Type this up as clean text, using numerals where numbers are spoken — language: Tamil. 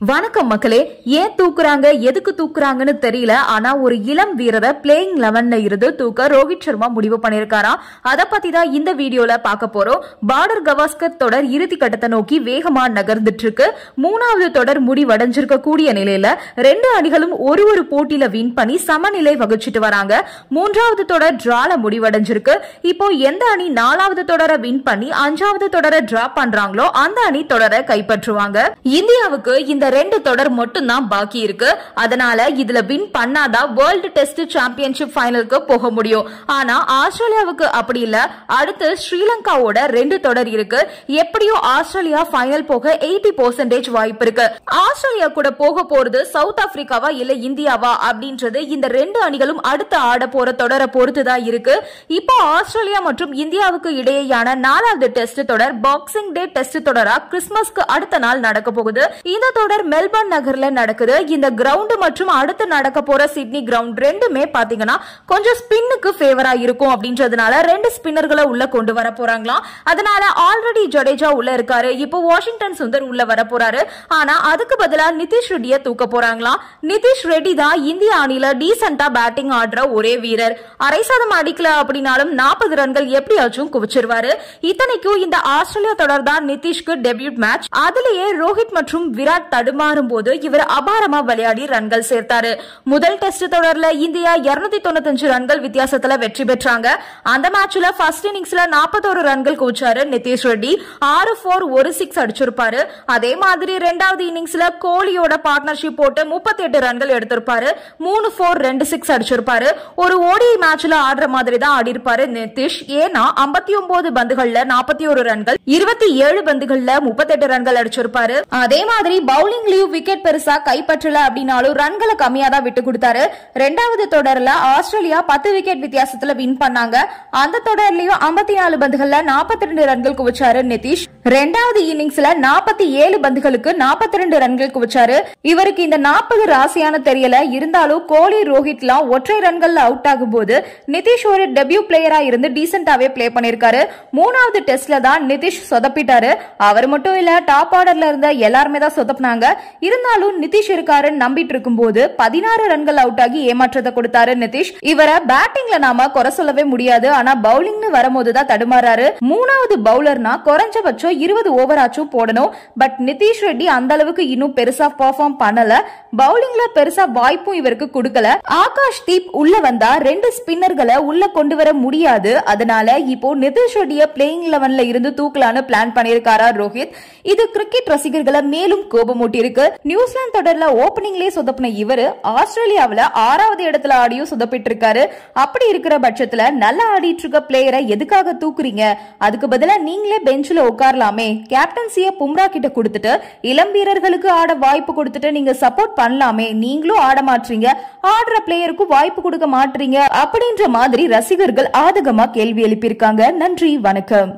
வணக்கம் மக்களே. ஏன் தூக்குறாங்க, எதுக்கு தூக்குறாங்கன்னு தெரியல. ஆனா ஒரு இளம் வீரரை பிளேயிங் 11ல இருந்து தூக்க ரோஹித் சர்மா முடிவு பண்ணிருக்காராம். அத பத்தி தான் இந்த வீடியோல பார்க்க போறோம். பார்டர் கவாஸ்கர் தொடர் இறுதி கட்டத்தை நோக்கி வேகமா நகர்ந்துட்டு இருக்கு. மூணாவது தொடர் முடிவடைஞ்சிருக்க கூடிய நிலையில ரெண்டு அணிகளும் ஒரு போட்டியில வின் பண்ணி சமநிலை வகிச்சிட்டு வராங்க. மூன்றாவது தொடர் டிரால முடிவடைஞ்சிருக்கு. இப்போ எந்த அணி நாலாவது தொடரை வின் பண்ணி அஞ்சாவது தொடரை டிரா பண்றாங்களோ அந்த அணி தொடரை கைப்பற்றுவாங்க. இந்தியாவுக்கு இந்த ரெண்டு தொடர் மட்டும் தான் பாக்கி இருக்கு. அதனால இதுல வின் பண்ணாதான் வேர்ல்டு டெஸ்ட் சாம்பியன்ஷிப் ஃபைனலுக்கு போக முடியும். ஆனா ஆஸ்திரேலியாவுக்கு அப்படி இல்ல. அடுத்து ஸ்ரீலங்காவோட ரெண்டு தொடர் இருக்கு. எப்படியும் ஆஸ்திரேலியா ஃபைனல் போக 80% வாய்ப்பு இருக்கு. ஆஸ்திரேலியா கூட போக போறது சவுத் ஆப்பிரிக்காவா இல்ல இந்தியாவா அப்படின்றது இந்த ரெண்டு அணிகளும் அடுத்து ஆட போற தொடரை பொறுத்துதான் இருக்கு. இப்போ ஆஸ்திரேலியா மற்றும் இந்தியாவுக்கு இடையேயான நாலாவது டெஸ்ட் தொடர் பாக்ஸிங் டே டெஸ்ட் தொடரா கிறிஸ்துமஸ்க்கு அடுத்த நாள் நடக்க போகுது. இந்த தொடர் மெல்பர்ன் நகர்ல நடக்குது. இந்த கிரவுண்ட் மற்றும் அடுத்து நடக்க போற சிட்னி கிரவுண்ட் ரெண்டுமே பாத்தீங்கன்னா கொஞ்சம் ஸ்பின்னுக்கு ஃபேவரா இருக்கும் அப்படின்றதுனால ரெண்டு ஸ்பின்னர்களை உள்ள கொண்டு வர போறாங்களாம். அதனால ஆல்ரெடி ஜடேஜா உள்ள இருக்காரு. இப்போ வாஷிங்டன் சுந்தர் உள்ள வர போறாரு. ஆனா அதுக்கு பதிலா நிதிஷ் ரெட்டியை தூக்க போறாங்களாம். நிதிஷ் ரெட்டி தான் இந்திய அணியில டீசென்டா பேட்டிங் ஆடுற ஒரே வீரர். அரை சதம் அடிக்கல அப்படின்னாலும் 40 ரன்கள் எப்படியாச்சும் குவிச்சிருவாரு. இத்தனைக்கும் இந்த ஆஸ்திரேலியா தொடர் தான் நிதிஷ்க்கு டெபியூட் மேட்ச். அதுலயே ரோஹித் மற்றும் விராட் தடுமாறும் போது இவர் அபாரமா விளையாடி ரன்கள் சேர்த்தாரு. முதல் டெஸ்ட் தொடர்ல இந்தியா 295 ரன்கள் வித்தியாசத்துல வெற்றி பெற்றாங்க. அந்த மேட்ச்ல ஃபர்ஸ்ட் இன்னிங்ஸ்ல 41 ரன்கள் குவிச்சாரு நிதிஷ் ரெட்டி. 6-4 1 6 அடிச்சிருப்பாரு. அதே மாதிரி இரண்டாவது இன்னிங்ஸ்ல கோலியோட பார்ட்னர்ஷிப் போட்டு 38 ரன்கள் எடுத்திருப்பாரு. 3-4 2 6 அடிச்சிருப்பாரு. ஒரு ஓடிஐ மேட்ச்ல ஆடுற மாதிரி தான் ஆடி இருப்பாரு நிதிஷ். ஏன்னா 59 பந்துகள்ல 41 ரன்கள், 27 பந்துகள்ல 38 ரன்கள் அடிச்சிருப்பாரு. அதே மாதிரி பவுலிங்லயும் விக்கெட் பெருசா கைப்பற்றல அப்படின்னாலும் ரன்களை கம்மியா தான் விட்டு கொடுத்தாரு. ரெண்டாவது தொடர்ல ஆஸ்திரேலியா 10 விக்கெட் வித்தியாசத்துல வின் பண்ணாங்க. அந்த தொடர்லயும் 54 பந்துகள்ல 42 ரன்கள் குவிச்சாரு நிதிஷ். ரெண்டாவது இன்னிங்ஸ்ல 47 பந்துகளுக்கு 42 ரன்கள் குவிச்சாரு. இவருக்கு இந்த 40 ராசியான தெரியல. இருந்தாலும் கோலி ரோஹித்லாம் ஒற்றை ரன்கள்ல அவுட் ஆகும் போது நிதிஷ் ஒரு டெபியூ பிளேயரா இருந்து டீசென்டாவே பிளே பண்ணிருக்காரு. மூணாவது டெஸ்ட்ல தான் நிதிஷ் சொதப்பிட்டாரு. அவர் மட்டும் இல்ல, டாப் ஆர்டர்ல இருந்த எல்லாருமே தான் சொதப்பினாங்க. இருந்தாலும் நிதிஷ் இருக்காருன்னு நம்பிட்டு இருக்கும் போது 16 ரன்கள் அவுட் ஆகி ஏமாற்றத்தை கொடுத்தாரு நிதிஷ். இவரை பேட்டிங்ல நாம குறை சொல்லவே முடியாது. ஆனா பவுலிங்னு வரும்போது தான் தடுமாறாரு. மூணாவது பவுலர்னா குறைஞ்சபட்சம் 20 ஓவர் ஆச்சும் போடணும். பட் நிதிஷ் ரெட்டி அந்த அளவுக்கு இன்னும் பெருசா பெர்ஃபார்ம் பண்ணல. பவுலிங்ல பெருசா வாய்ப்பும் இவருக்கு கொடுக்கல. ஆகாஷ் தீப் உள்ள வந்தா ரெண்டு ஸ்பின்னர்களை உள்ள கொண்டு வர முடியாது. அதனால இப்போ நிதிஷ் ரெட்டிய பிளேயிங் 11ல இருந்து தூக்கலான்னு பிளான் பண்ணிருக்காரா ரோஹித். இது கிரிக்கெட் ரசிகர்களை மேலும் கோபமூட்டி இருக்கு. நியூசிலாந்து தொடர்ல ஓபனிங்லயே சொதப்பின இவரு ஆஸ்திரேலியாவில 6வது இடத்துல ஆடியும் சொதப்பிட்டு இருக்காரு. அப்படி இருக்கிற பட்சத்துல நல்லா ஆடிட்டு இருக்க பிளேயரை எதுக்காக தூக்குறீங்க? அதுக்கு பதிலா நீங்களே பெஞ்ச்ல உட்காரலாமே. கேப்டன்சிய பும்ரா கிட்ட கொடுத்துட்டு இளம் வீரர்களுக்கு ஆட வாய்ப்பு கொடுத்துட்டு நீங்க சப்போர்ட் பண்ணலாமே. நீங்களும் ஆட மாட்டீங்க, ஆடுற பிளேயருக்கு வாய்ப்பு கொடுக்க மாட்டீங்க அப்படின்ற மாதிரி ரசிகர்கள் ஆதகமா கேள்வி எழுப்பியிருக்காங்க. நன்றி, வணக்கம்.